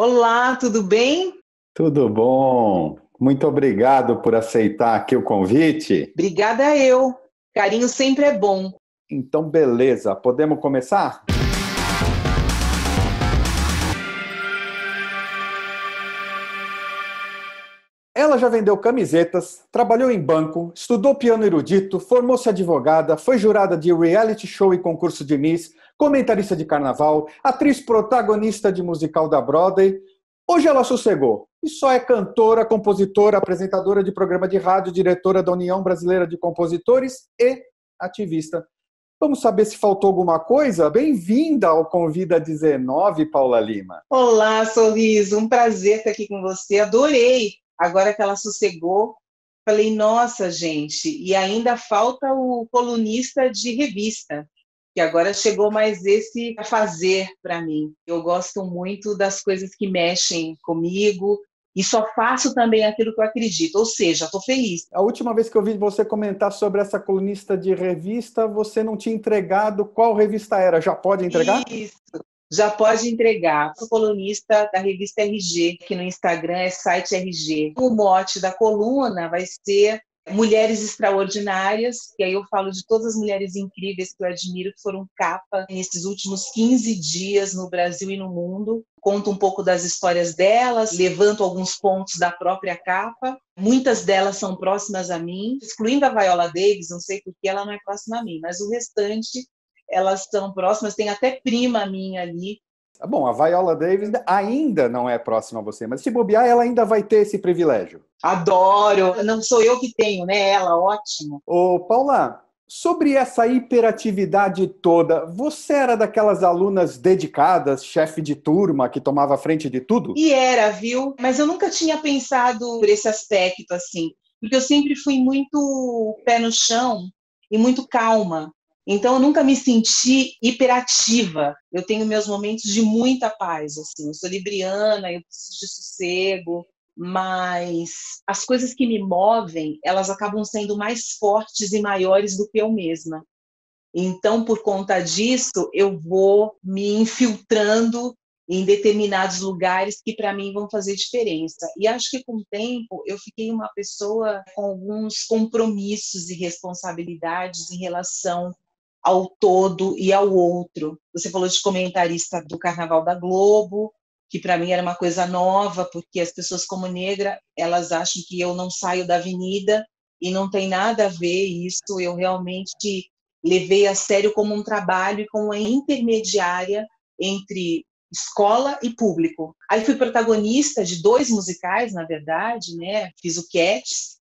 Olá, tudo bem? Tudo bom? Muito obrigado por aceitar aqui o convite. Obrigada eu. Carinho sempre é bom. Então, beleza, podemos começar? Ela já vendeu camisetas, trabalhou em banco, estudou piano erudito, formou-se advogada, foi jurada de reality show e concurso de Miss, comentarista de carnaval, atriz protagonista de musical da Broadway. Hoje ela sossegou e só é cantora, compositora, apresentadora de programa de rádio, diretora da União Brasileira de Compositores e ativista. Vamos saber se faltou alguma coisa? Bem-vinda ao Convida 19, Paula Lima. Olá, Sorriso, um prazer estar aqui com você. Adorei. Agora que ela sossegou, falei, nossa, gente, e ainda falta o colunista de revista, que agora chegou mais esse a fazer para mim. Eu gosto muito das coisas que mexem comigo e só faço também aquilo que eu acredito, ou seja, estou feliz. A última vez que eu vi você comentar sobre essa colunista de revista, você não tinha entregado qual revista era. Já pode entregar? Isso. Já pode entregar. Sou colunista da revista RG, que no Instagram é site RG. O mote da coluna vai ser Mulheres Extraordinárias, que aí eu falo de todas as mulheres incríveis que eu admiro, que foram capa nesses últimos 15 dias no Brasil e no mundo. Conto um pouco das histórias delas, levanto alguns pontos da própria capa. Muitas delas são próximas a mim, excluindo a Viola Davis, não sei porque ela não é próxima a mim, mas o restante elas são próximas, tem até prima minha ali. Bom, a Viola Davis ainda não é próxima a você, mas se bobear, ela ainda vai ter esse privilégio. Adoro, não sou eu que tenho, né? Ela, ótimo. Ô, Paula, sobre essa hiperatividade toda, você era daquelas alunas dedicadas, chefe de turma, que tomava a frente de tudo? E era, viu? Mas eu nunca tinha pensado por esse aspecto, assim, porque eu sempre fui muito pé no chão e muito calma. Então, eu nunca me senti hiperativa. Eu tenho meus momentos de muita paz, assim. Eu sou libriana, eu preciso de sossego, mas as coisas que me movem, elas acabam sendo mais fortes e maiores do que eu mesma. Então, por conta disso, eu vou me infiltrando em determinados lugares que para mim vão fazer diferença. E acho que com o tempo eu fiquei uma pessoa com alguns compromissos e responsabilidades em relação ao todo e ao outro. Você falou de comentarista do Carnaval da Globo, que para mim era uma coisa nova, porque as pessoas como negra, elas acham que eu não saio da avenida e não tem nada a ver isso. Eu realmente levei a sério como um trabalho e como uma intermediária entre escola e público. Aí fui protagonista de 2 musicais, na verdade, né? Fiz o Cats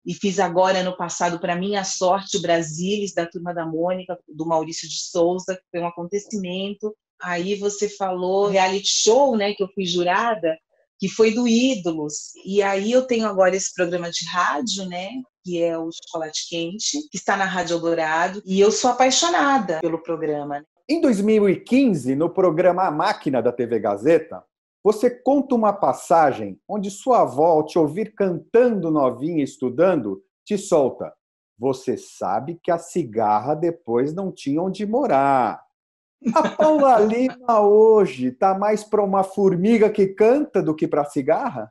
e fiz agora, ano passado, para minha sorte, o Brasilis, da Turma da Mônica, do Maurício de Souza, que foi um acontecimento. Aí você falou reality show, né, que eu fui jurada, que foi do Ídolos. E aí eu tenho agora esse programa de rádio, né, que é o Chocolate Quente, que está na Rádio Eldorado, e eu sou apaixonada pelo programa. Em 2015, no programa A Máquina da TV Gazeta, você conta uma passagem onde sua avó, ao te ouvir cantando novinha e estudando, te solta. Você sabe que a cigarra depois não tinha onde morar. A Paula Lima hoje está mais para uma formiga que canta do que para a cigarra?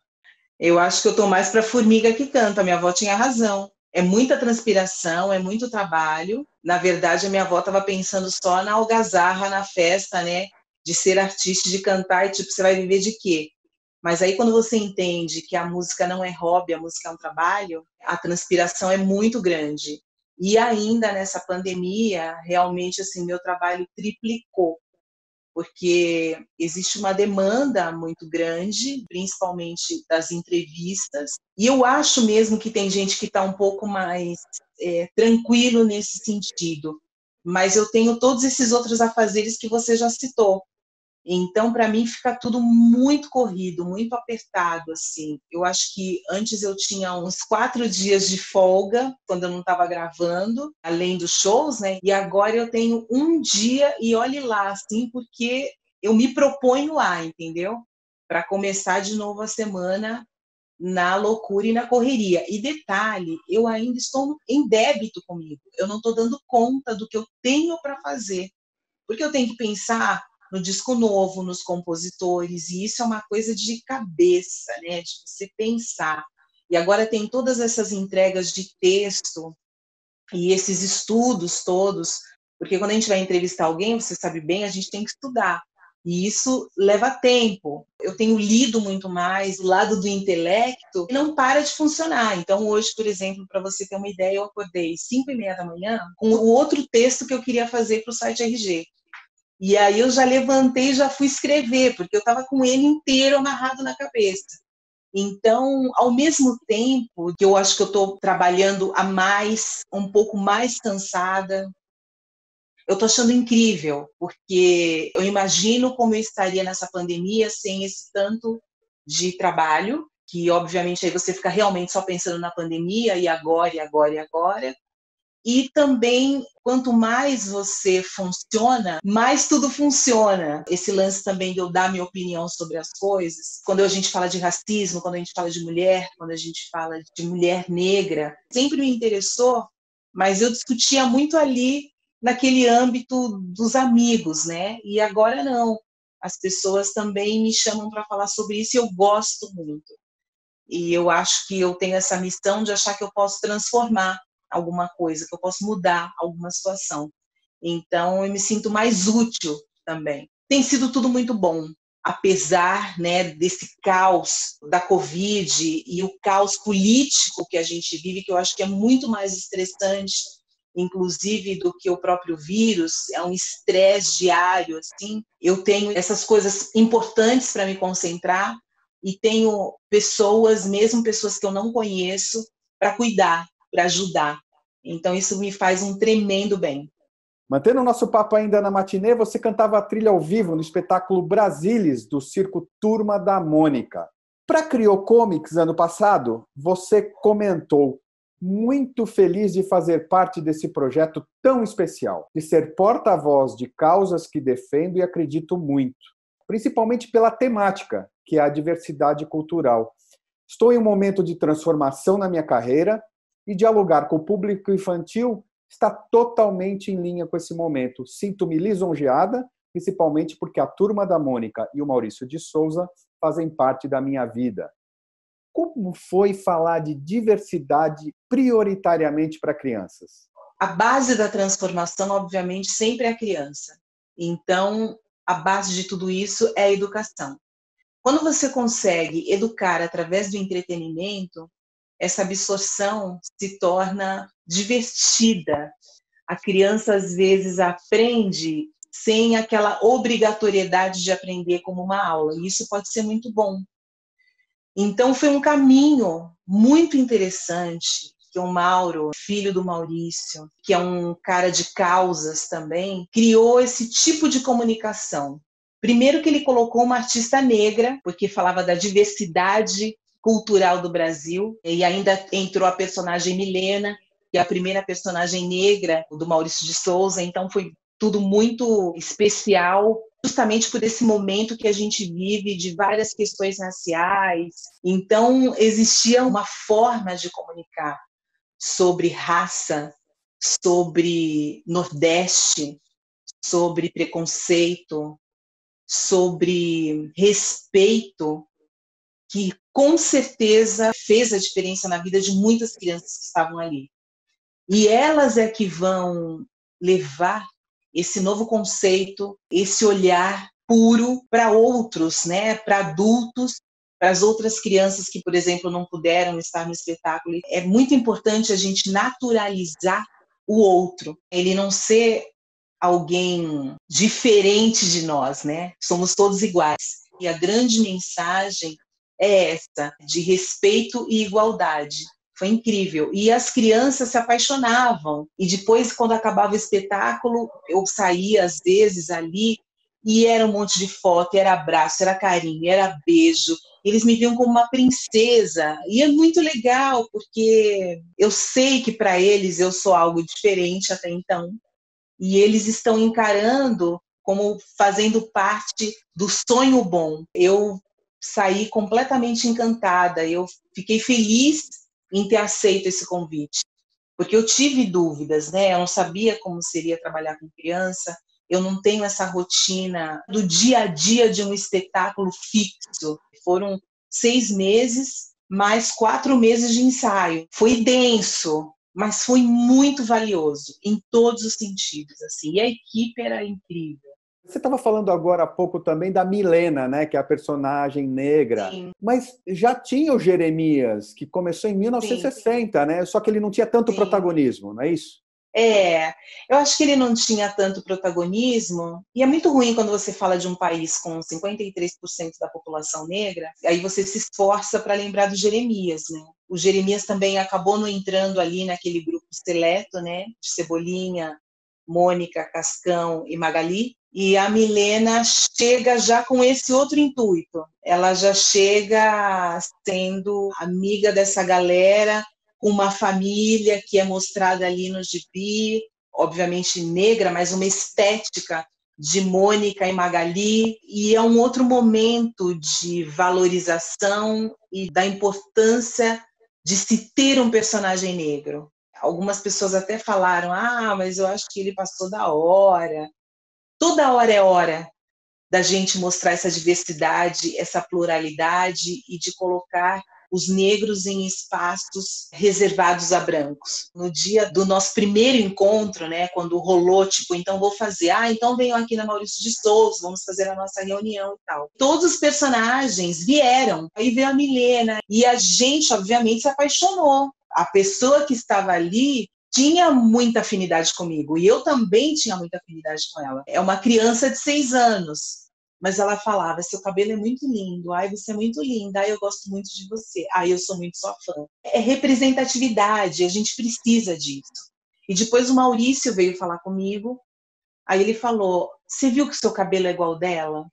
Eu acho que eu estou mais para formiga que canta. Minha avó tinha razão. É muita transpiração, é muito trabalho. Na verdade, a minha avó estava pensando só na algazarra, na festa, né? De ser artista, de cantar, e tipo, você vai viver de quê? Mas aí, quando você entende que a música não é hobby, a música é um trabalho, a transpiração é muito grande. E ainda nessa pandemia, realmente, assim, meu trabalho triplicou, porque existe uma demanda muito grande, principalmente das entrevistas, e eu acho mesmo que tem gente que está um pouco mais tranquilo nesse sentido, mas eu tenho todos esses outros afazeres que você já citou. Então, para mim, fica tudo muito corrido, muito apertado, assim. Eu acho que antes eu tinha uns 4 dias de folga, quando eu não estava gravando, além dos shows, né? E agora eu tenho um dia e olhe lá, assim, porque eu me proponho lá, entendeu? Para começar de novo a semana na loucura e na correria. E detalhe, eu ainda estou em débito comigo. Eu não estou dando conta do que eu tenho para fazer. Porque eu tenho que pensar no disco novo, nos compositores, e isso é uma coisa de cabeça, né, de você pensar. E agora tem todas essas entregas de texto e esses estudos todos, porque quando a gente vai entrevistar alguém, você sabe bem, a gente tem que estudar. E isso leva tempo. Eu tenho lido muito mais, o lado do intelecto não para de funcionar. Então, hoje, por exemplo, para você ter uma ideia, eu acordei 5h30 da manhã com o outro texto que eu queria fazer para o site RG. E aí eu já levantei e já fui escrever, porque eu estava com ele inteiro amarrado na cabeça. Então, ao mesmo tempo que eu acho que eu estou trabalhando a mais, um pouco mais cansada, eu estou achando incrível, porque eu imagino como eu estaria nessa pandemia sem esse tanto de trabalho, que obviamente aí você fica realmente só pensando na pandemia, e agora, e agora, e agora. E também, quanto mais você funciona, mais tudo funciona. Esse lance também de eu dar minha opinião sobre as coisas. Quando a gente fala de racismo, quando a gente fala de mulher, quando a gente fala de mulher negra, sempre me interessou, mas eu discutia muito ali naquele âmbito dos amigos, né? E agora não. As pessoas também me chamam para falar sobre isso e eu gosto muito. E eu acho que eu tenho essa missão de achar que eu posso transformar alguma coisa, que eu posso mudar alguma situação. Então, eu me sinto mais útil também. Tem sido tudo muito bom, apesar, né, desse caos da Covid e o caos político que a gente vive, que eu acho que é muito mais estressante, inclusive, do que o próprio vírus, é um estresse diário, assim. Eu tenho essas coisas importantes para me concentrar, e tenho pessoas, mesmo pessoas que eu não conheço, para cuidar, para ajudar. Então, isso me faz um tremendo bem. Mantendo o nosso papo ainda na matinê, você cantava a trilha ao vivo no espetáculo Brasilis, do circo Turma da Mônica. Para Criocomics, ano passado, você comentou: muito feliz de fazer parte desse projeto tão especial, de ser porta-voz de causas que defendo e acredito muito, principalmente pela temática, que é a diversidade cultural. Estou em um momento de transformação na minha carreira e dialogar com o público infantil está totalmente em linha com esse momento. Sinto-me lisonjeada, principalmente porque a Turma da Mônica e o Maurício de Souza fazem parte da minha vida. Como foi falar de diversidade prioritariamente para crianças? A base da transformação, obviamente, sempre é a criança. Então, a base de tudo isso é a educação. Quando você consegue educar através do entretenimento, essa absorção se torna divertida. A criança, às vezes, aprende sem aquela obrigatoriedade de aprender como uma aula, e isso pode ser muito bom. Então, foi um caminho muito interessante que o Mauro, filho do Maurício, que é um cara de causas também, criou esse tipo de comunicação. Primeiro que ele colocou uma artista negra, porque falava da diversidade cultural do Brasil, e ainda entrou a personagem Milena, que é a primeira personagem negra do Maurício de Souza, então foi tudo muito especial, justamente por esse momento que a gente vive de várias questões raciais. Então, existia uma forma de comunicar sobre raça, sobre Nordeste, sobre preconceito, sobre respeito, que com certeza fez a diferença na vida de muitas crianças que estavam ali. E elas é que vão levar esse novo conceito, esse olhar puro para outros, né? Para adultos, para as outras crianças que, por exemplo, não puderam estar no espetáculo. É muito importante a gente naturalizar o outro, ele não ser alguém diferente de nós, né? Somos todos iguais. E a grande mensagem é essa, de respeito e igualdade. Foi incrível. E as crianças se apaixonavam. E depois, quando acabava o espetáculo, eu saía às vezes ali e era um monte de foto, era abraço, era carinho, era beijo. Eles me viam como uma princesa. E é muito legal, porque eu sei que para eles eu sou algo diferente até então. E eles estão encarando como fazendo parte do sonho bom. Eu saí completamente encantada, eu fiquei feliz em ter aceito esse convite, porque eu tive dúvidas, né? Eu não sabia como seria trabalhar com criança, Eu não tenho essa rotina do dia a dia de um espetáculo fixo. Foram 6 meses, mais 4 meses de ensaio. Foi denso, mas foi muito valioso, em todos os sentidos. Assim. E a equipe era incrível. Você estava falando agora há pouco também da Milena, né, que é a personagem negra. Sim. Mas já tinha o Jeremias, que começou em Sim. 1960, né? Só que ele não tinha tanto Sim. protagonismo, não é isso? Eu acho que ele não tinha tanto protagonismo, e é muito ruim quando você fala de um país com 53% da população negra, aí você se esforça para lembrar do Jeremias, né? O Jeremias também acabou não entrando ali naquele grupo seleto, né, de Cebolinha, Mônica, Cascão e Magali, e a Milena chega já com esse outro intuito, ela já chega sendo amiga dessa galera, uma família que é mostrada ali no gibi, obviamente negra, mas uma estética de Mônica e Magali, e é um outro momento de valorização e da importância de se ter um personagem negro. Algumas pessoas até falaram, mas eu acho que ele passou da hora. Toda hora é hora da gente mostrar essa diversidade, essa pluralidade e de colocar os negros em espaços reservados a brancos. No dia do nosso primeiro encontro, né, quando rolou, tipo, então vou fazer, então venham aqui na Maurício de Souza, vamos fazer a nossa reunião e tal. Todos os personagens vieram, aí veio a Milena, e a gente, obviamente, se apaixonou. A pessoa que estava ali tinha muita afinidade comigo, e eu também tinha muita afinidade com ela. É uma criança de 6 anos, mas ela falava, seu cabelo é muito lindo, você é muito linda, eu gosto muito de você, eu sou muito sua fã. É representatividade, a gente precisa disso. E depois o Maurício veio falar comigo, aí ele falou, você viu que seu cabelo é igual dela?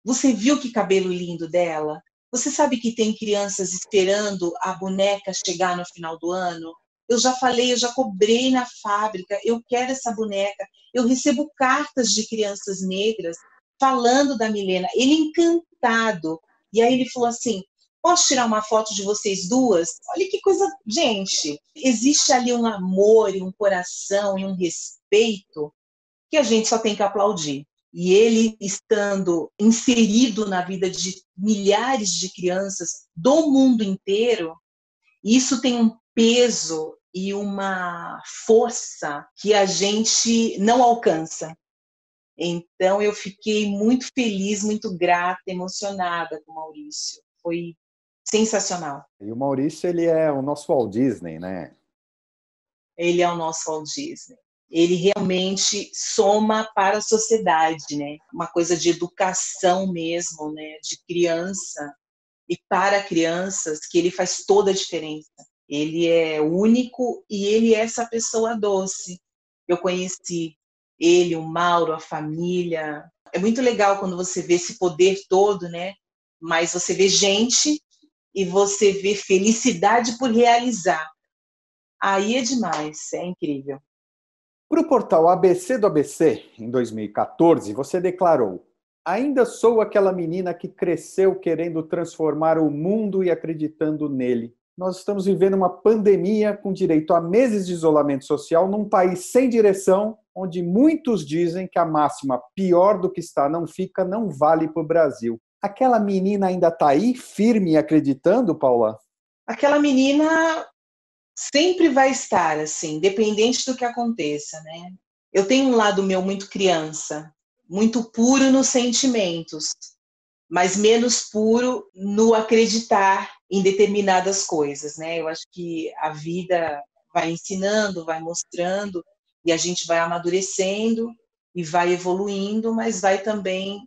Você viu que cabelo lindo dela? Você sabe que tem crianças esperando a boneca chegar no final do ano? Eu já falei, eu já cobrei na fábrica, eu quero essa boneca. Eu recebo cartas de crianças negras falando da Milena, ele encantado. E aí ele falou assim, posso tirar uma foto de vocês duas? Olha que coisa, gente, existe ali um amor e um coração e um respeito que a gente só tem que aplaudir. E ele estando inserido na vida de milhares de crianças do mundo inteiro, isso tem um peso e uma força que a gente não alcança. Então, eu fiquei muito feliz, muito grata, emocionada com o Maurício. Foi sensacional. E o Maurício, ele é o nosso Walt Disney, né? Ele é o nosso Walt Disney. Ele realmente soma para a sociedade, né? Uma coisa de educação mesmo, né? De criança e para crianças, que ele faz toda a diferença. Ele é único e ele é essa pessoa doce. Eu conheci ele, o Mauro, a família. É muito legal quando você vê esse poder todo, né? Mas você vê gente e você vê felicidade por realizar. Aí é demais, é incrível. Para o portal ABC do ABC, em 2014, você declarou: ainda sou aquela menina que cresceu querendo transformar o mundo e acreditando nele. Nós estamos vivendo uma pandemia com direito a meses de isolamento social num país sem direção, onde muitos dizem que a máxima pior do que está não fica não vale para o Brasil. Aquela menina ainda está aí, firme e acreditando, Paula? Aquela menina sempre vai estar, assim, independente do que aconteça, né? Eu tenho um lado meu muito criança, muito puro nos sentimentos, mas menos puro no acreditar em determinadas coisas, né? Eu acho que a vida vai ensinando, vai mostrando, e a gente vai amadurecendo e vai evoluindo, mas vai também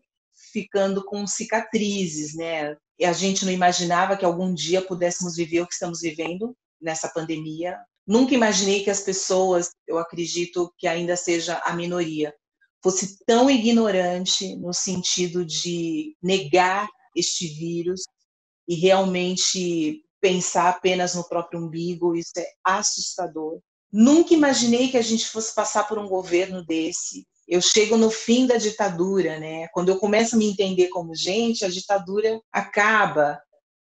ficando com cicatrizes, né? E a gente não imaginava que algum dia pudéssemos viver o que estamos vivendo nessa pandemia. Nunca imaginei que as pessoas, eu acredito que ainda seja a minoria, fosse tão ignorante no sentido de negar este vírus e realmente pensar apenas no próprio umbigo. Isso é assustador. Nunca imaginei que a gente fosse passar por um governo desse. Eu chego no fim da ditadura, né? Quando eu começo a me entender como gente, a ditadura acaba.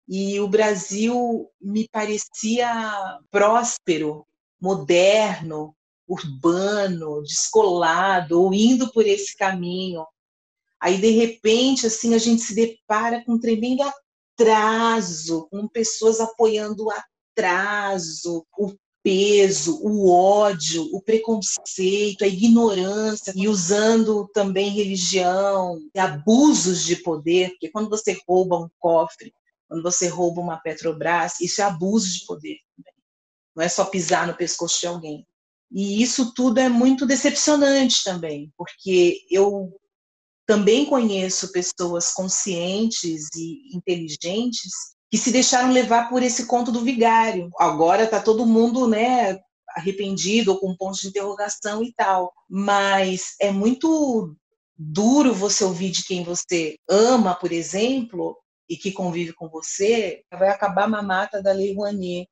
E o Brasil me parecia próspero, moderno, urbano, descolado, ou indo por esse caminho. Aí, de repente, assim, a gente se depara com um tremendo atraso, com pessoas apoiando o atraso, o peso, o ódio, o preconceito, a ignorância, e usando também religião, abusos de poder, porque quando você rouba um cofre, quando você rouba uma Petrobras, isso é abuso de poder também. Não é só pisar no pescoço de alguém. E isso tudo é muito decepcionante também, porque eu também conheço pessoas conscientes e inteligentes que se deixaram levar por esse conto do vigário. Agora está todo mundo, né, arrependido ou com pontos de interrogação e tal. Mas é muito duro você ouvir de quem você ama, por exemplo, e que convive com você, vai acabar a mamata da Lei Rouanet.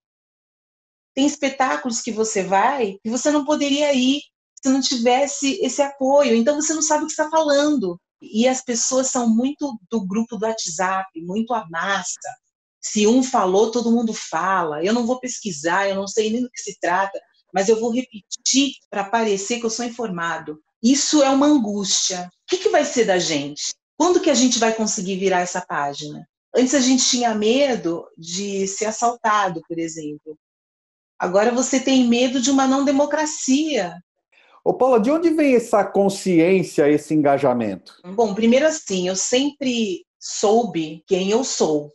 Tem espetáculos que você vai e você não poderia ir se não tivesse esse apoio. Então você não sabe o que está falando. E as pessoas são muito do grupo do WhatsApp, muito à massa. Se um falou, todo mundo fala. Eu não vou pesquisar, eu não sei nem do que se trata, mas eu vou repetir para parecer que eu sou informado. Isso é uma angústia. O que vai ser da gente? Quando que a gente vai conseguir virar essa página? Antes a gente tinha medo de ser assaltado, por exemplo. Agora você tem medo de uma não democracia. Ô Paula, de onde vem essa consciência, esse engajamento? Bom, primeiro assim, eu sempre soube quem eu sou.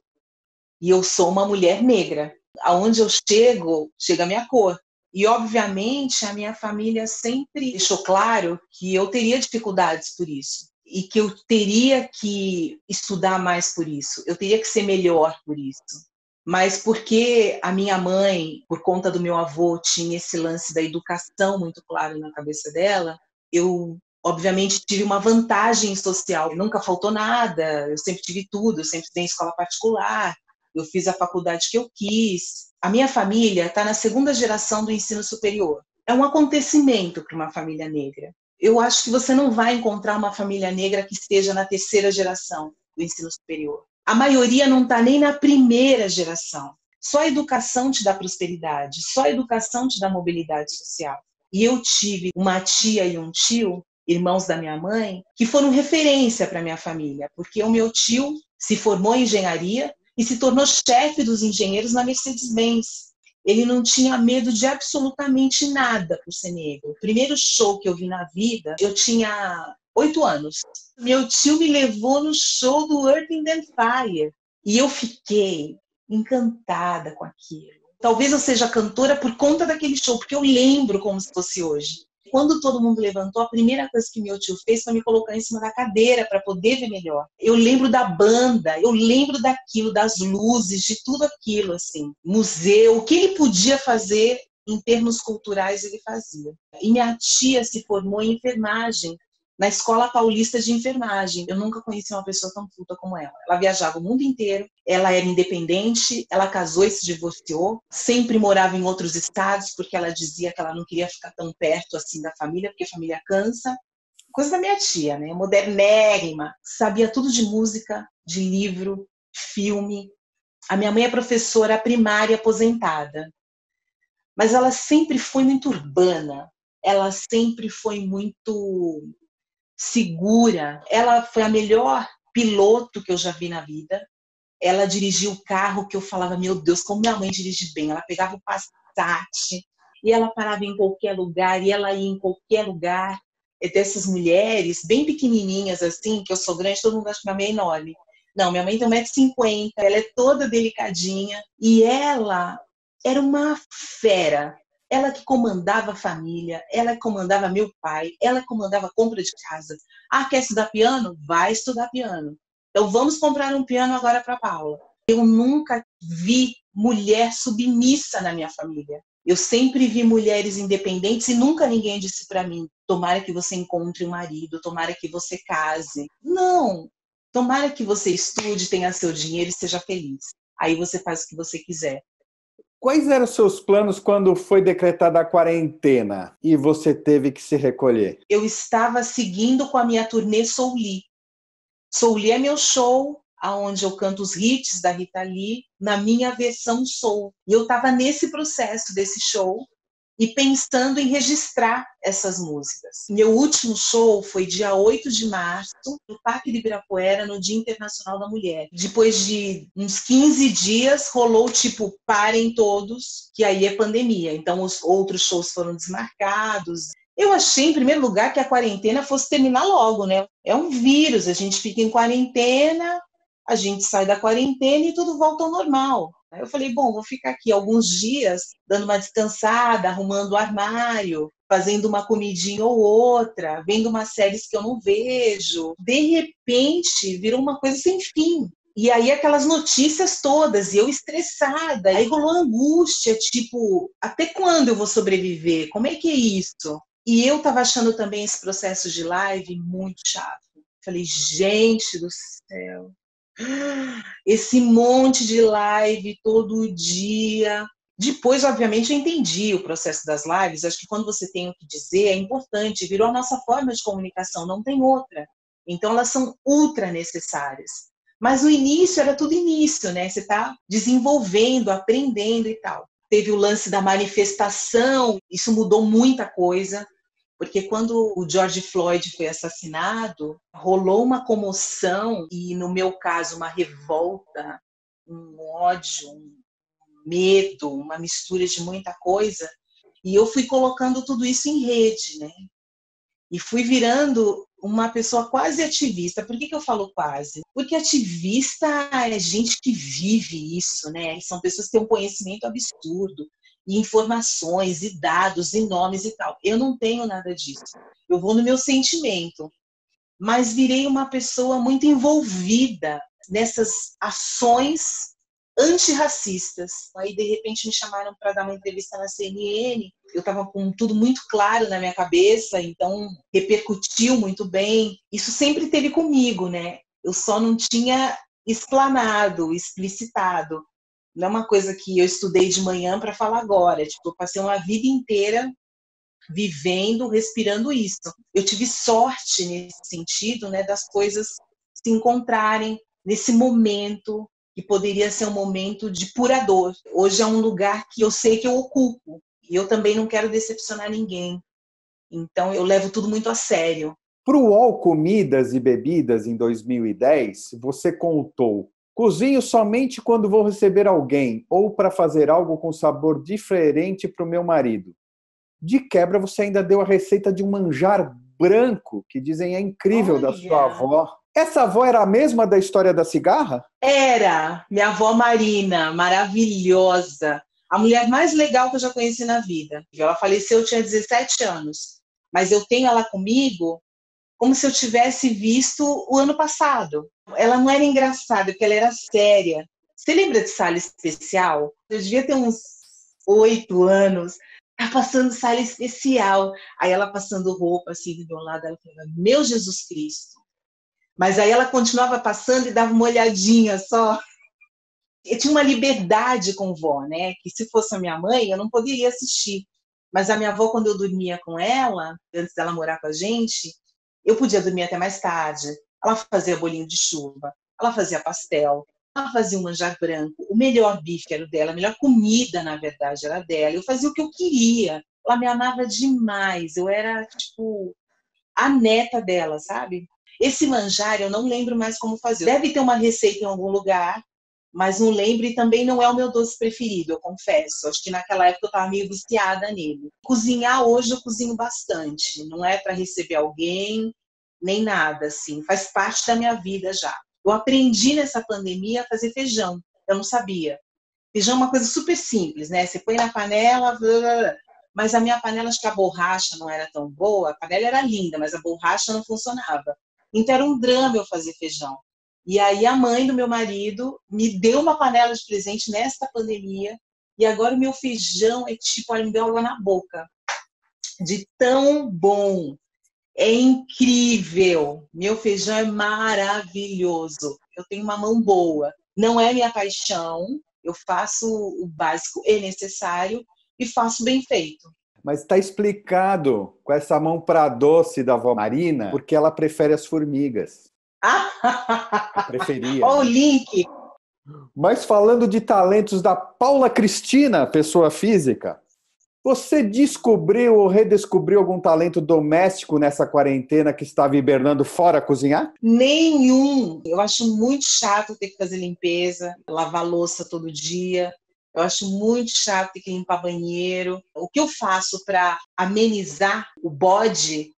E eu sou uma mulher negra. Aonde eu chego, chega a minha cor. E, obviamente, a minha família sempre deixou claro que eu teria dificuldades por isso. E que eu teria que estudar mais por isso. Eu teria que ser melhor por isso. Mas porque a minha mãe, por conta do meu avô, tinha esse lance da educação muito claro na cabeça dela, eu, obviamente, tive uma vantagem social. Nunca faltou nada, eu sempre tive tudo, eu sempre estudei em escola particular, eu fiz a faculdade que eu quis. A minha família está na segunda geração do ensino superior. É um acontecimento para uma família negra. Eu acho que você não vai encontrar uma família negra que esteja na terceira geração do ensino superior. A maioria não está nem na primeira geração. Só a educação te dá prosperidade, só a educação te dá mobilidade social. E eu tive uma tia e um tio, irmãos da minha mãe, que foram referência para minha família, porque o meu tio se formou em engenharia e se tornou chefe dos engenheiros na Mercedes-Benz. Ele não tinha medo de absolutamente nada por ser negro. O primeiro show que eu vi na vida, eu tinha 8 anos. Meu tio me levou no show do Earth, Wind and Fire e eu fiquei encantada com aquilo. Talvez eu seja cantora por conta daquele show, porque eu lembro como se fosse hoje. Quando todo mundo levantou, a primeira coisa que meu tio fez foi me colocar em cima da cadeira para poder ver melhor. Eu lembro da banda, eu lembro daquilo, das luzes, de tudo aquilo, assim. Museu, o que ele podia fazer em termos culturais, ele fazia. E minha tia se formou em enfermagem na Escola Paulista de Enfermagem. Eu nunca conheci uma pessoa tão puta como ela. Ela viajava o mundo inteiro, ela era independente, ela casou e se divorciou, sempre morava em outros estados, porque ela dizia que ela não queria ficar tão perto assim da família, porque a família cansa. Coisa da minha tia, né? Modernérrima, sabia tudo de música, de livro, filme. A minha mãe é professora primária aposentada, mas ela sempre foi muito urbana, ela sempre foi muito segura. Ela foi a melhor piloto que eu já vi na vida. Ela dirigia o carro que eu falava, meu Deus, como minha mãe dirige bem. Ela pegava o Passat e ela parava em qualquer lugar, e ela ia em qualquer lugar. É dessas mulheres bem pequenininhas assim, que eu sou grande, todo mundo acha que minha mãe é enorme. Não, minha mãe tem 1,50 m, ela é toda delicadinha e ela era uma fera. Ela que comandava a família, ela que comandava meu pai, ela que comandava a compra de casa. Ah, quer estudar piano? Vai estudar piano. Então vamos comprar um piano agora para a Paula. Eu nunca vi mulher submissa na minha família. Eu sempre vi mulheres independentes e nunca ninguém disse para mim, tomara que você encontre um marido, tomara que você case. Não, tomara que você estude, tenha seu dinheiro e seja feliz. Aí você faz o que você quiser. Quais eram os seus planos quando foi decretada a quarentena e você teve que se recolher? Eu estava seguindo com a minha turnê Soul Lee. Soul Lee é meu show, onde eu canto os hits da Rita Lee na minha versão soul. E eu estava nesse processo desse show, e pensando em registrar essas músicas. Meu último show foi dia 8 de março, no Parque de Ibirapuera, no Dia Internacional da Mulher. Depois de uns 15 dias, rolou tipo, parem todos, que aí é pandemia. Então, os outros shows foram desmarcados. Eu achei, em primeiro lugar, que a quarentena fosse terminar logo, né? É um vírus, a gente fica em quarentena, a gente sai da quarentena e tudo volta ao normal. Aí eu falei, bom, vou ficar aqui alguns dias, dando uma descansada, arrumando o armário, fazendo uma comidinha ou outra, vendo umas séries que eu não vejo. De repente, virou uma coisa sem fim. E aí aquelas notícias todas, e eu estressada, aí rolou angústia, tipo, até quando eu vou sobreviver? Como é que é isso? E eu tava achando também esse processo de live muito chato. Falei, gente do céu, esse monte de live todo dia. Depois, obviamente, eu entendi o processo das lives. Acho que quando você tem o que dizer, é importante. Virou a nossa forma de comunicação, não tem outra. Então, elas são ultra necessárias. Mas no início era tudo início, né? Você está desenvolvendo, aprendendo e tal. Teve o lance da manifestação, isso mudou muita coisa. Porque quando o George Floyd foi assassinado, rolou uma comoção e, no meu caso, uma revolta, um ódio, um medo, uma mistura de muita coisa. E eu fui colocando tudo isso em rede, né? E fui virando uma pessoa quase ativista. Por que eu falo quase? Porque ativista é gente que vive isso, né? São pessoas que têm um conhecimento absurdo, e informações, e dados, e nomes e tal. Eu não tenho nada disso. Eu vou no meu sentimento. Mas virei uma pessoa muito envolvida nessas ações antirracistas. Aí, de repente, me chamaram para dar uma entrevista na CNN. Eu estava com tudo muito claro na minha cabeça, então repercutiu muito bem. Isso sempre teve comigo, né? Eu só não tinha explanado, explicitado. Não é uma coisa que eu estudei de manhã para falar agora. Tipo, eu passei uma vida inteira vivendo, respirando isso. Eu tive sorte nesse sentido, né, das coisas se encontrarem nesse momento que poderia ser um momento de pura dor. Hoje é um lugar que eu sei que eu ocupo e eu também não quero decepcionar ninguém. Então eu levo tudo muito a sério. Para o UOL Comidas e Bebidas, em 2010, você contou: cozinho somente quando vou receber alguém ou para fazer algo com sabor diferente para o meu marido. De quebra, você ainda deu a receita de um manjar branco, que dizem é incrível, da sua Olha, avó. Essa avó era a mesma da história da cigarra? era minha avó Marina, maravilhosa. A mulher mais legal que eu já conheci na vida. Ela faleceu, eu tinha 17 anos. Mas eu tenho ela comigo como se eu tivesse visto o ano passado. Ela não era engraçada, porque ela era séria. Você lembra de Sala Especial? Eu devia ter uns 8 anos. Tá passando Sala Especial. Aí ela passando roupa assim do meu lado, ela falava, meu Jesus Cristo. Mas aí ela continuava passando e dava uma olhadinha só. Eu tinha uma liberdade com vó, né? Que se fosse a minha mãe, eu não poderia assistir. Mas a minha avó, quando eu dormia com ela, antes dela morar com a gente, eu podia dormir até mais tarde. Ela fazia bolinho de chuva, ela fazia pastel, ela fazia um manjar branco. O melhor bife era o dela, a melhor comida, na verdade, era dela. Eu fazia o que eu queria. Ela me amava demais. Eu era, tipo, a neta dela, sabe? Esse manjar eu não lembro mais como fazer. Deve ter uma receita em algum lugar, mas não lembro e também não é o meu doce preferido, eu confesso. Acho que naquela época eu estava meio viciada nele. Cozinhar hoje eu cozinho bastante, não é para receber alguém, nem nada, assim, faz parte da minha vida já. Eu aprendi nessa pandemia a fazer feijão, eu não sabia. Feijão é uma coisa super simples, né? Você põe na panela, blá, blá, blá. Mas a minha panela, acho que a borracha não era tão boa, a panela era linda, mas a borracha não funcionava. Então era um drama eu fazer feijão. E aí a mãe do meu marido me deu uma panela de presente nesta pandemia, e agora o meu feijão é tipo, olha, me deu água na boca, de tão bom. É incrível. Meu feijão é maravilhoso. Eu tenho uma mão boa. Não é minha paixão. Eu faço o básico e necessário e faço bem feito. Mas está explicado com essa mão para doce da avó Marina, porque ela prefere as formigas. Preferia, Olha o né? link. Mas falando de talentos da Paula Cristina, pessoa física, Você descobriu ou redescobriu algum talento doméstico nessa quarentena que estava hibernando fora cozinhar? Nenhum. Eu acho muito chato ter que fazer limpeza, lavar louça todo dia. Eu acho muito chato ter que limpar banheiro. O que eu faço para amenizar o bode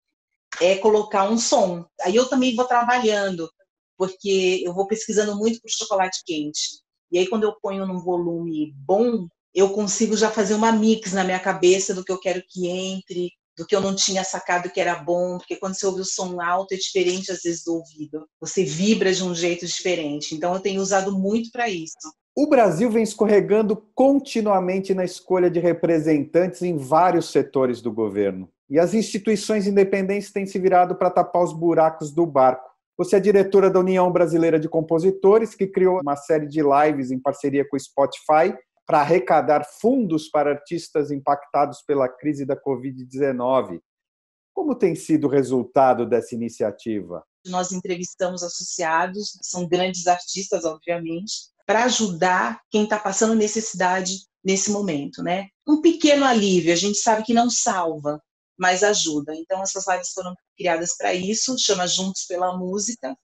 é colocar um som. Aí eu também vou trabalhando, porque eu vou pesquisando muito para o chocolate quente. E aí, quando eu ponho num volume bom, eu consigo já fazer uma mix na minha cabeça do que eu quero que entre, do que eu não tinha sacado que era bom, porque quando você ouve o som alto é diferente, às vezes, do ouvido. Você vibra de um jeito diferente. Então, eu tenho usado muito para isso. O Brasil vem escorregando continuamente na escolha de representantes em vários setores do governo. E as instituições independentes têm se virado para tapar os buracos do barco. Você é diretora da União Brasileira de Compositores, que criou uma série de lives em parceria com o Spotify para arrecadar fundos para artistas impactados pela crise da Covid-19. Como tem sido o resultado dessa iniciativa? Nós entrevistamos associados, são grandes artistas, obviamente, para ajudar quem está passando necessidade nesse momento, né? Um pequeno alívio, a gente sabe que não salva, mas ajuda. Então, essas lives foram criadas para isso, chama Juntos pela Música,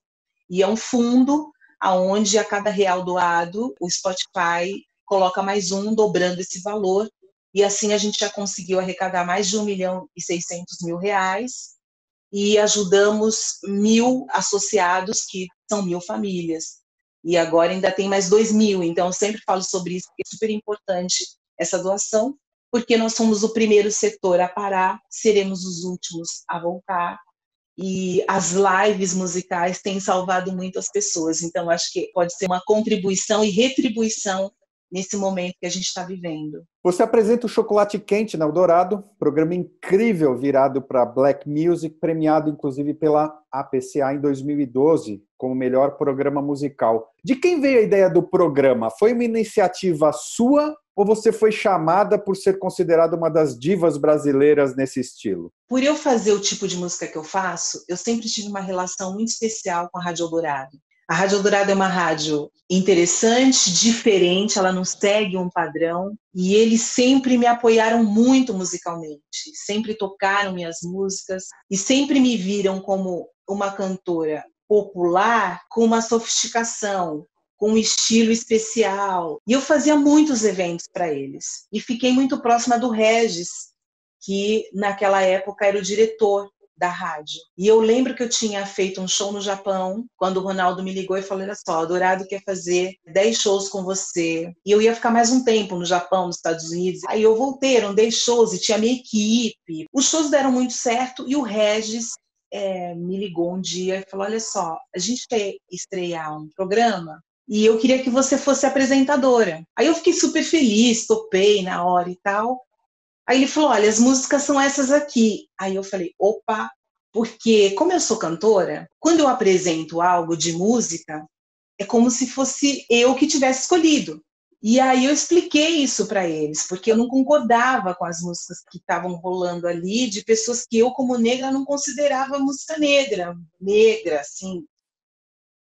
e é um fundo aonde a cada real doado, o Spotify coloca mais um, dobrando esse valor, e assim a gente já conseguiu arrecadar mais de 1.600.000 reais, e ajudamos 1.000 associados, que são 1.000 famílias. E agora ainda tem mais 2.000, então eu sempre falo sobre isso, porque é super importante essa doação, porque nós somos o primeiro setor a parar, seremos os últimos a voltar, e as lives musicais têm salvado muitas pessoas, então acho que pode ser uma contribuição e retribuição nesse momento que a gente está vivendo. Você apresenta o Chocolate Quente na Eldorado, programa incrível virado para Black Music, premiado inclusive pela APCA em 2012 como melhor programa musical. De quem veio a ideia do programa? Foi uma iniciativa sua ou você foi chamada por ser considerada uma das divas brasileiras nesse estilo? Por eu fazer o tipo de música que eu faço, eu sempre tive uma relação muito especial com a Rádio Eldorado. A Rádio Eldorado é uma rádio interessante, diferente, ela não segue um padrão, e eles sempre me apoiaram muito musicalmente, sempre tocaram minhas músicas e sempre me viram como uma cantora popular com uma sofisticação, com um estilo especial. E eu fazia muitos eventos para eles. E fiquei muito próxima do Regis, que naquela época era o diretor da rádio. E eu lembro que eu tinha feito um show no Japão, quando o Ronaldo me ligou e falou, olha só, a Dourado quer fazer 10 shows com você. E eu ia ficar mais um tempo no Japão, nos Estados Unidos. Aí eu voltei, eram 10 shows e tinha minha equipe. Os shows deram muito certo e o Regis me ligou um dia e falou, olha só, a gente quer estrear um programa e eu queria que você fosse apresentadora. Aí eu fiquei super feliz, topei na hora e tal. Aí ele falou, olha, as músicas são essas aqui. Aí eu falei, opa, porque como eu sou cantora, quando eu apresento algo de música, é como se fosse eu que tivesse escolhido. E aí eu expliquei isso para eles, porque eu não concordava com as músicas que estavam rolando ali, de pessoas que eu, como negra, não considerava música negra, assim,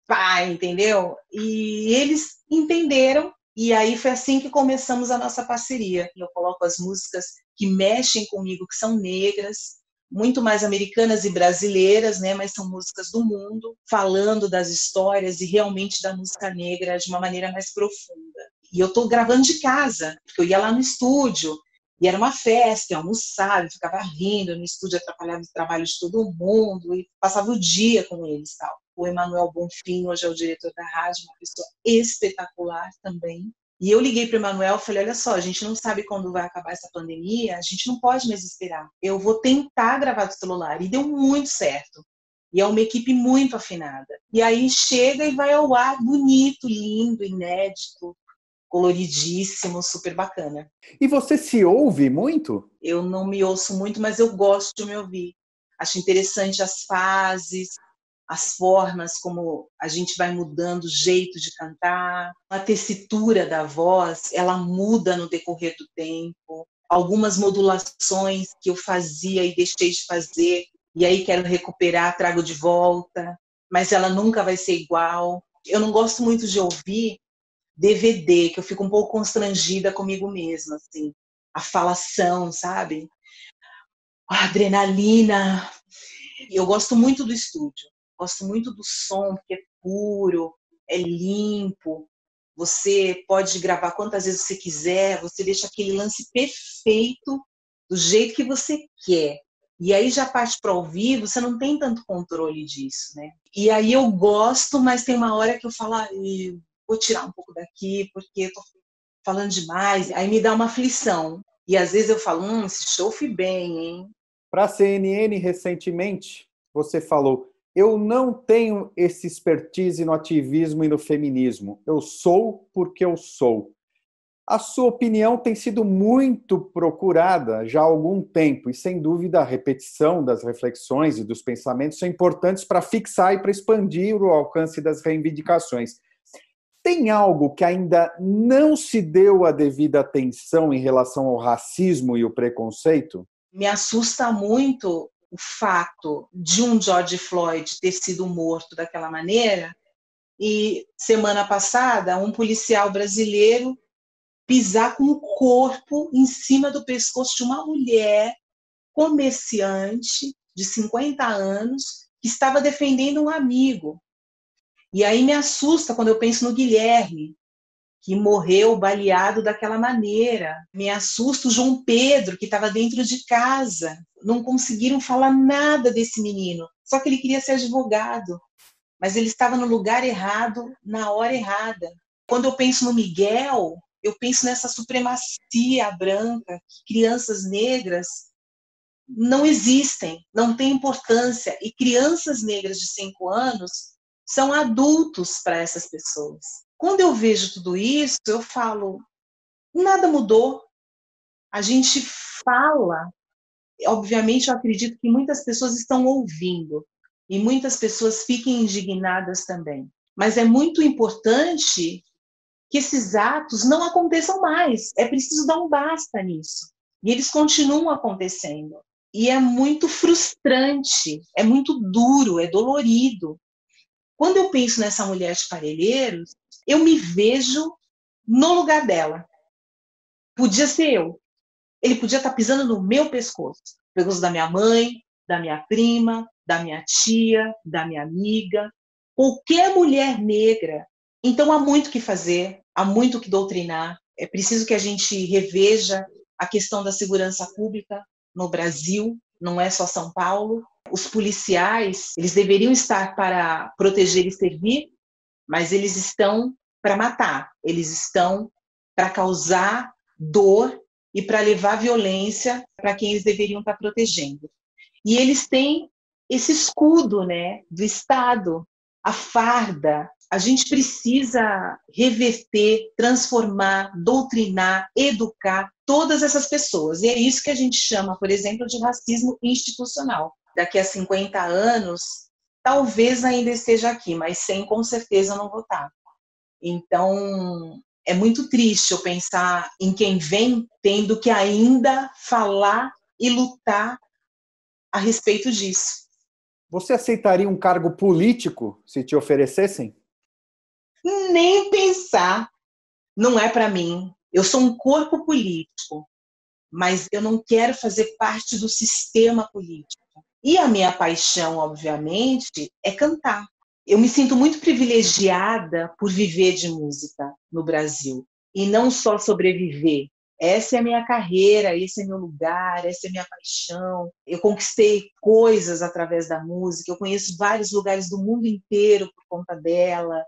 pá, entendeu? E eles entenderam, e aí foi assim que começamos a nossa parceria. Eu coloco as músicas que mexem comigo, que são negras, muito mais americanas e brasileiras, né, mas são músicas do mundo, falando das histórias e realmente da música negra de uma maneira mais profunda. E eu estou gravando de casa, porque eu ia lá no estúdio, e era uma festa, eu almoçava, eu ficava rindo no estúdio, atrapalhava o trabalho de todo mundo, e passava o dia com eles e tal. O Emanuel Bonfim, hoje é o diretor da rádio, uma pessoa espetacular também. E eu liguei para o Emanuel e falei, olha só, a gente não sabe quando vai acabar essa pandemia, a gente não pode mais esperar. Eu vou tentar gravar do celular. E deu muito certo. E é uma equipe muito afinada. E aí chega e vai ao ar bonito, lindo, inédito, coloridíssimo, super bacana. E você se ouve muito? Eu não me ouço muito, mas eu gosto de me ouvir. Acho interessante as fases, as formas como a gente vai mudando o jeito de cantar, a tessitura da voz, ela muda no decorrer do tempo. Algumas modulações que eu fazia e deixei de fazer, e aí quero recuperar, trago de volta, mas ela nunca vai ser igual. Eu não gosto muito de ouvir DVD, que eu fico um pouco constrangida comigo mesma, assim. a falação, sabe? A adrenalina. Eu gosto muito do estúdio, gosto muito do som, porque é puro, é limpo, você pode gravar quantas vezes você quiser, você deixa aquele lance perfeito do jeito que você quer. E aí já parte para ao vivo, você não tem tanto controle disso, né? E aí eu gosto, mas tem uma hora que eu falo, vou tirar um pouco daqui, porque eu tô falando demais. Aí me dá uma aflição. E às vezes eu falo, esse show foi bem, hein? Para a CNN, recentemente, você falou: eu não tenho esse expertise no ativismo e no feminismo. Eu sou porque eu sou. A sua opinião tem sido muito procurada já há algum tempo, e sem dúvida a repetição das reflexões e dos pensamentos são importantes para fixar e para expandir o alcance das reivindicações. Tem algo que ainda não se deu a devida atenção em relação ao racismo e o preconceito? Me assusta muito o fato de um George Floyd ter sido morto daquela maneira e, semana passada, um policial brasileiro pisar com o corpo em cima do pescoço de uma mulher comerciante de 50 anos que estava defendendo um amigo. E aí me assusta quando eu penso no Guilherme, que morreu baleado daquela maneira. Me assusta o João Pedro, que estava dentro de casa. Não conseguiram falar nada desse menino, só que ele queria ser advogado, mas ele estava no lugar errado, na hora errada. Quando eu penso no Miguel, eu penso nessa supremacia branca, que crianças negras não existem, não têm importância, e crianças negras de 5 anos são adultos para essas pessoas. Quando eu vejo tudo isso, eu falo, nada mudou. A gente fala, obviamente eu acredito que muitas pessoas estão ouvindo, e muitas pessoas fiquem indignadas também. Mas é muito importante que esses atos não aconteçam mais. É preciso dar um basta nisso. E eles continuam acontecendo. E é muito frustrante, é muito duro, é dolorido. Quando eu penso nessa mulher de Parelheiros, eu me vejo no lugar dela. Podia ser eu. Ele podia estar pisando no meu pescoço. Pescoço da minha mãe, da minha prima, da minha tia, da minha amiga. Qualquer mulher negra. Então há muito o que fazer, há muito o que doutrinar. É preciso que a gente reveja a questão da segurança pública no Brasil, não é só São Paulo. Os policiais, eles deveriam estar para proteger e servir, mas eles estão para matar, eles estão para causar dor e para levar violência para quem eles deveriam estar protegendo. E eles têm esse escudo, né, do Estado, a farda. A gente precisa reverter, transformar, doutrinar, educar todas essas pessoas. E é isso que a gente chama, por exemplo, de racismo institucional. Daqui a 50 anos, talvez ainda esteja aqui, mas sem, com certeza, não vou estar. Então, é muito triste eu pensar em quem vem tendo que ainda falar e lutar a respeito disso. Você aceitaria um cargo político se te oferecessem? Nem pensar, não é para mim. Eu sou um corpo político, mas eu não quero fazer parte do sistema político. E a minha paixão, obviamente, é cantar. Eu me sinto muito privilegiada por viver de música no Brasil. E não só sobreviver. Essa é a minha carreira, esse é meu lugar, essa é a minha paixão. Eu conquistei coisas através da música, eu conheço vários lugares do mundo inteiro por conta dela.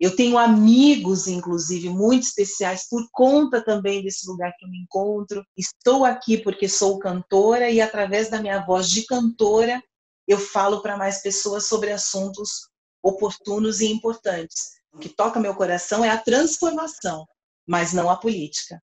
Eu tenho amigos, inclusive, muito especiais por conta também desse lugar que eu me encontro. Estou aqui porque sou cantora e, através da minha voz de cantora, eu falo para mais pessoas sobre assuntos oportunos e importantes. O que toca meu coração é a transformação, mas não a política.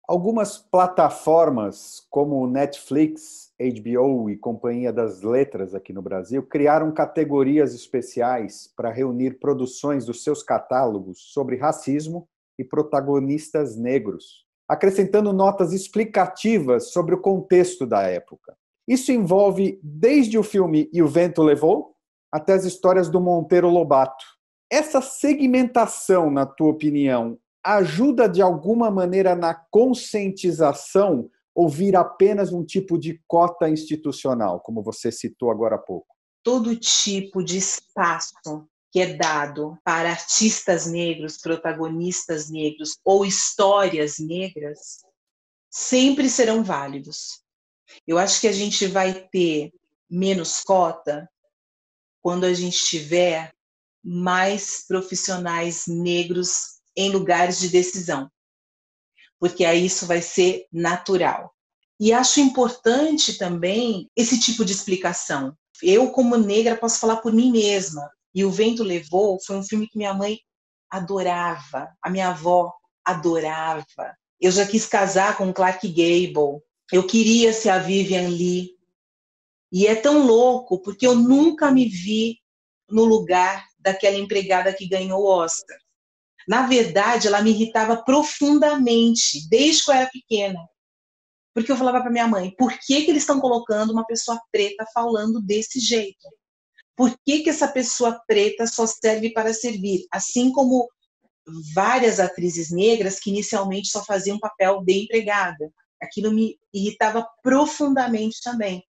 Algumas plataformas, como Netflix, HBO e Companhia das Letras aqui no Brasil, criaram categorias especiais para reunir produções dos seus catálogos sobre racismo e protagonistas negros, acrescentando notas explicativas sobre o contexto da época. Isso envolve desde o filme E o Vento Levou até as histórias do Monteiro Lobato. Essa segmentação, na tua opinião, ajuda de alguma maneira na conscientização ou vira apenas um tipo de cota institucional, como você citou agora há pouco? Todo tipo de espaço que é dado para artistas negros, protagonistas negros ou histórias negras, sempre serão válidos. Eu acho que a gente vai ter menos cota quando a gente tiver mais profissionais negros em lugares de decisão, porque aí isso vai ser natural. E acho importante também esse tipo de explicação. Eu, como negra, posso falar por mim mesma. E O Vento Levou foi um filme que minha mãe adorava, a minha avó adorava. Eu já quis casar com Clark Gable, eu queria ser a Vivian Leigh. E é tão louco, porque eu nunca me vi no lugar daquela empregada que ganhou o Oscar. Na verdade, ela me irritava profundamente, desde que eu era pequena. Porque eu falava para minha mãe, por que eles estão colocando uma pessoa preta falando desse jeito? Por que essa pessoa preta só serve para servir? Assim como várias atrizes negras que inicialmente só faziam papel de empregada. Aquilo me irritava profundamente também,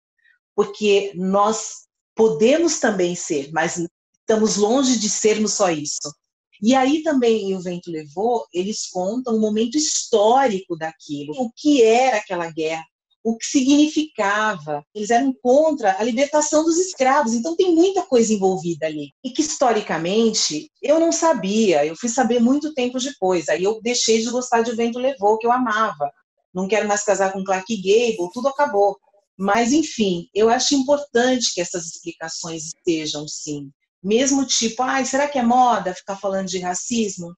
porque nós podemos também ser, mas estamos longe de sermos só isso. E aí também em O Vento Levou, eles contam o momento histórico daquilo, o que era aquela guerra, o que significava. Eles eram contra a libertação dos escravos, então tem muita coisa envolvida ali. E que historicamente eu não sabia, eu fui saber muito tempo depois, aí eu deixei de gostar de O Vento Levou, que eu amava. Não quero mais casar com Clark Gable, tudo acabou. Mas, enfim, eu acho importante que essas explicações estejam, sim. Mesmo tipo, será que é moda ficar falando de racismo?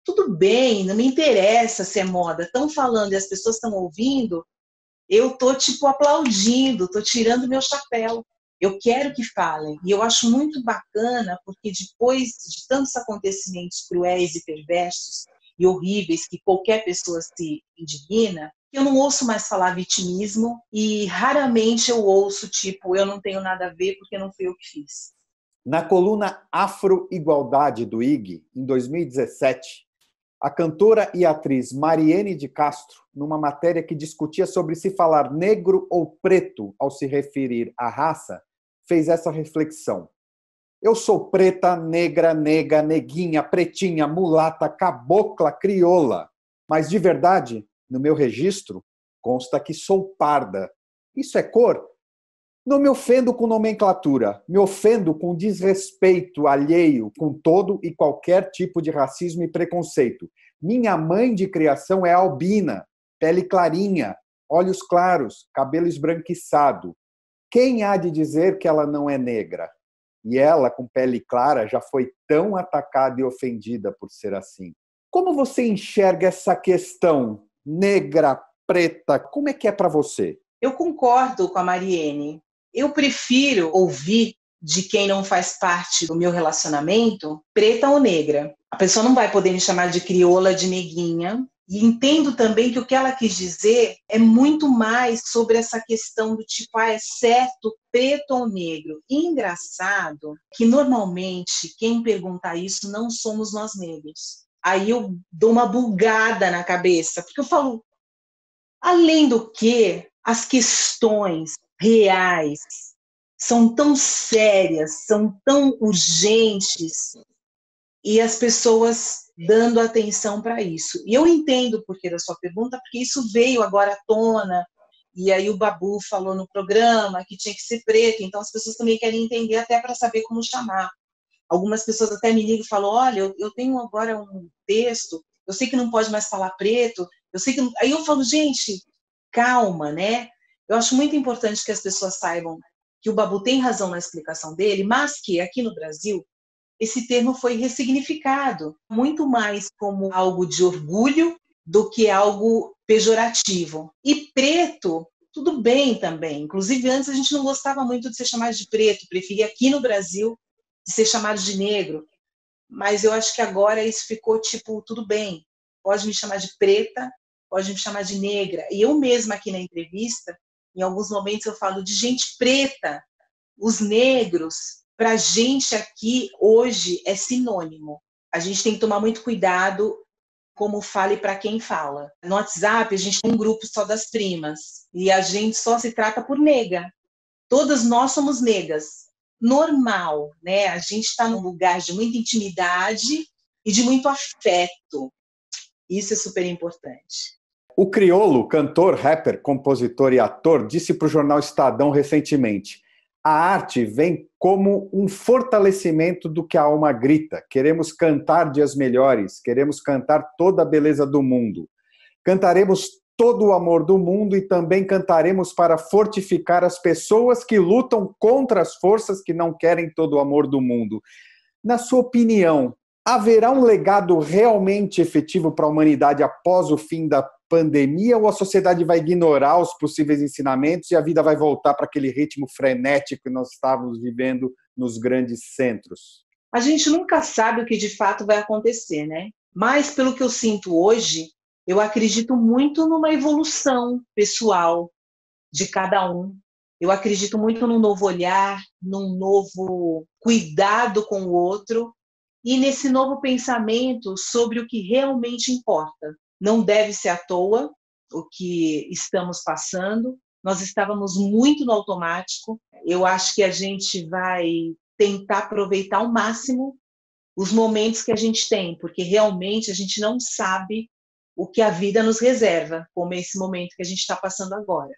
Tudo bem, não me interessa se é moda. Estão falando e as pessoas estão ouvindo, eu estou, tipo, aplaudindo, estou tirando meu chapéu. Eu quero que falem. E eu acho muito bacana, porque depois de tantos acontecimentos cruéis e perversos e horríveis que qualquer pessoa se indigna, eu não ouço mais falar vitimismo e raramente eu ouço, tipo, eu não tenho nada a ver porque não fui eu que fiz. Na coluna Afro-Igualdade do IG, em 2017, a cantora e atriz Mariene de Castro, numa matéria que discutia sobre se falar negro ou preto ao se referir à raça, fez essa reflexão. Eu sou preta, negra, nega, neguinha, pretinha, mulata, cabocla, crioula. Mas, de verdade, no meu registro, consta que sou parda. Isso é cor? Não me ofendo com nomenclatura, me ofendo com desrespeito alheio com todo e qualquer tipo de racismo e preconceito. Minha mãe de criação é albina, pele clarinha, olhos claros, cabelo esbranquiçado. Quem há de dizer que ela não é negra? E ela, com pele clara, já foi tão atacada e ofendida por ser assim. Como você enxerga essa questão negra, preta? Como é que é para você? Eu concordo com a Mariene. Eu prefiro ouvir de quem não faz parte do meu relacionamento, preta ou negra. A pessoa não vai poder me chamar de crioula, de neguinha. E entendo também que o que ela quis dizer é muito mais sobre essa questão do tipo, é certo preto ou negro. E engraçado que normalmente quem pergunta isso não somos nós negros. Aí eu dou uma bugada na cabeça, porque eu falo, além do que, as questões reais são tão sérias, são tão urgentes, e as pessoas dando atenção para isso. E eu entendo o porquê da sua pergunta, porque isso veio agora à tona, e aí o Babu falou no programa que tinha que ser preto, então as pessoas também querem entender até para saber como chamar. Algumas pessoas até me ligam e falam, olha, eu tenho agora um texto, eu sei que não pode mais falar preto, eu sei que... Aí eu falo, gente, calma, né? Eu acho muito importante que as pessoas saibam que o Babu tem razão na explicação dele, mas que aqui no Brasil esse termo foi ressignificado muito mais como algo de orgulho do que algo pejorativo. E preto, tudo bem também. Inclusive, antes a gente não gostava muito de ser chamado de preto, preferia aqui no Brasil de ser chamado de negro. Mas eu acho que agora isso ficou tipo, tudo bem, pode me chamar de preta, pode me chamar de negra. E eu mesma aqui na entrevista, em alguns momentos eu falo de gente preta, os negros, para a gente aqui hoje é sinônimo. A gente tem que tomar muito cuidado como fale para quem fala. No WhatsApp, a gente tem um grupo só das primas e a gente só se trata por nega. Todas nós somos negas. Normal, né? A gente está num lugar de muita intimidade e de muito afeto. Isso é super importante. O Criolo, cantor, rapper, compositor e ator, disse para o jornal Estadão recentemente: a arte vem como um fortalecimento do que a alma grita. Queremos cantar dias melhores, queremos cantar toda a beleza do mundo. Cantaremos todo o amor do mundo e também cantaremos para fortificar as pessoas que lutam contra as forças que não querem todo o amor do mundo. Na sua opinião, haverá um legado realmente efetivo para a humanidade após o fim da pandemia, ou a sociedade vai ignorar os possíveis ensinamentos e a vida vai voltar para aquele ritmo frenético que nós estávamos vivendo nos grandes centros? A gente nunca sabe o que de fato vai acontecer, né? Mas, pelo que eu sinto hoje, eu acredito muito numa evolução pessoal de cada um. Eu acredito muito num novo olhar, num novo cuidado com o outro e nesse novo pensamento sobre o que realmente importa. Não deve ser à toa o que estamos passando. Nós estávamos muito no automático. Eu acho que a gente vai tentar aproveitar ao máximo os momentos que a gente tem, porque realmente a gente não sabe o que a vida nos reserva, como esse momento que a gente está passando agora.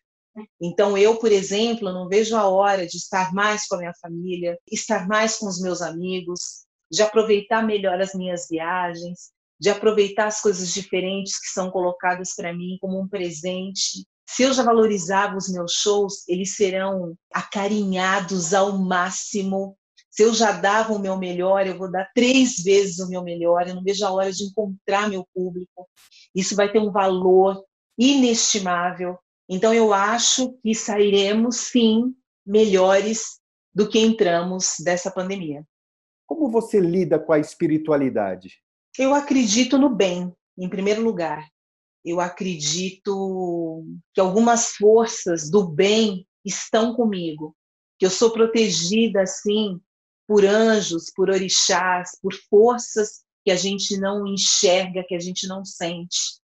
Então, eu, por exemplo, não vejo a hora de estar mais com a minha família, estar mais com os meus amigos, de aproveitar melhor as minhas viagens, de aproveitar as coisas diferentes que são colocadas para mim como um presente. Se eu já valorizava os meus shows, eles serão acarinhados ao máximo. Se eu já dava o meu melhor, eu vou dar 3 vezes o meu melhor. Eu não vejo a hora de encontrar meu público. Isso vai ter um valor inestimável. Então, eu acho que sairemos, sim, melhores do que entramos dessa pandemia. Como você lida com a espiritualidade? Eu acredito no bem, em primeiro lugar. Eu acredito que algumas forças do bem estão comigo, que eu sou protegida, assim, por anjos, por orixás, por forças que a gente não enxerga, que a gente não sente.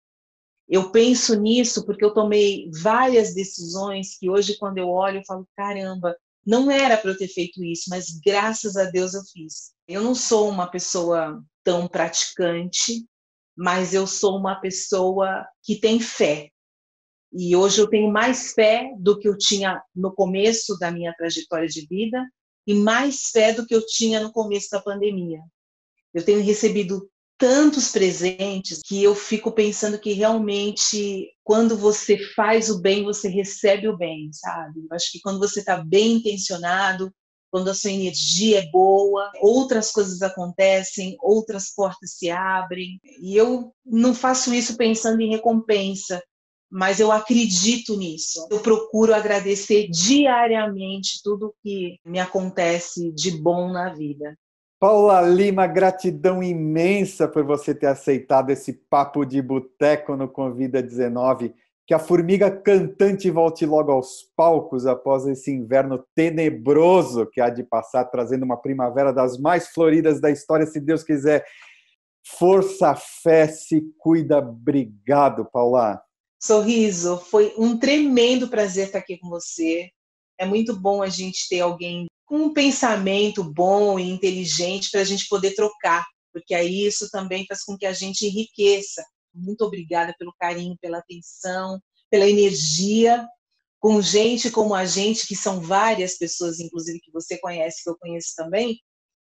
Eu penso nisso porque eu tomei várias decisões que hoje, quando eu olho, eu falo, caramba, não era para eu ter feito isso, mas graças a Deus eu fiz. Eu não sou uma pessoa tão praticante, mas eu sou uma pessoa que tem fé. E hoje eu tenho mais fé do que eu tinha no começo da minha trajetória de vida e mais fé do que eu tinha no começo da pandemia. Eu tenho recebido tantos presentes que eu fico pensando que realmente quando você faz o bem, você recebe o bem, sabe? Eu acho que quando você está bem intencionado, quando a sua energia é boa, outras coisas acontecem, outras portas se abrem. E eu não faço isso pensando em recompensa, mas eu acredito nisso. Eu procuro agradecer diariamente tudo que me acontece de bom na vida. Paula Lima, gratidão imensa por você ter aceitado esse papo de boteco no Convida19. Que a formiga cantante volte logo aos palcos após esse inverno tenebroso que há de passar, trazendo uma primavera das mais floridas da história, se Deus quiser. Força, fé, se cuida. Obrigado, Paula. Sorriso, foi um tremendo prazer estar aqui com você. É muito bom a gente ter alguém com um pensamento bom e inteligente para a gente poder trocar, porque aí isso também faz com que a gente enriqueça. Muito obrigada pelo carinho, pela atenção, pela energia, com gente como a gente, que são várias pessoas, inclusive que você conhece, que eu conheço também,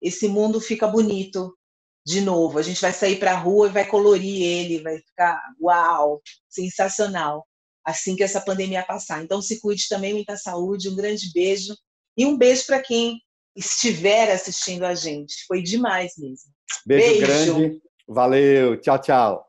esse mundo fica bonito de novo. A gente vai sair para a rua e vai colorir ele, vai ficar uau, sensacional, assim que essa pandemia passar. Então se cuide também, muita saúde, um grande beijo e um beijo para quem estiver assistindo a gente. Foi demais mesmo. Beijo grande, valeu, tchau, tchau.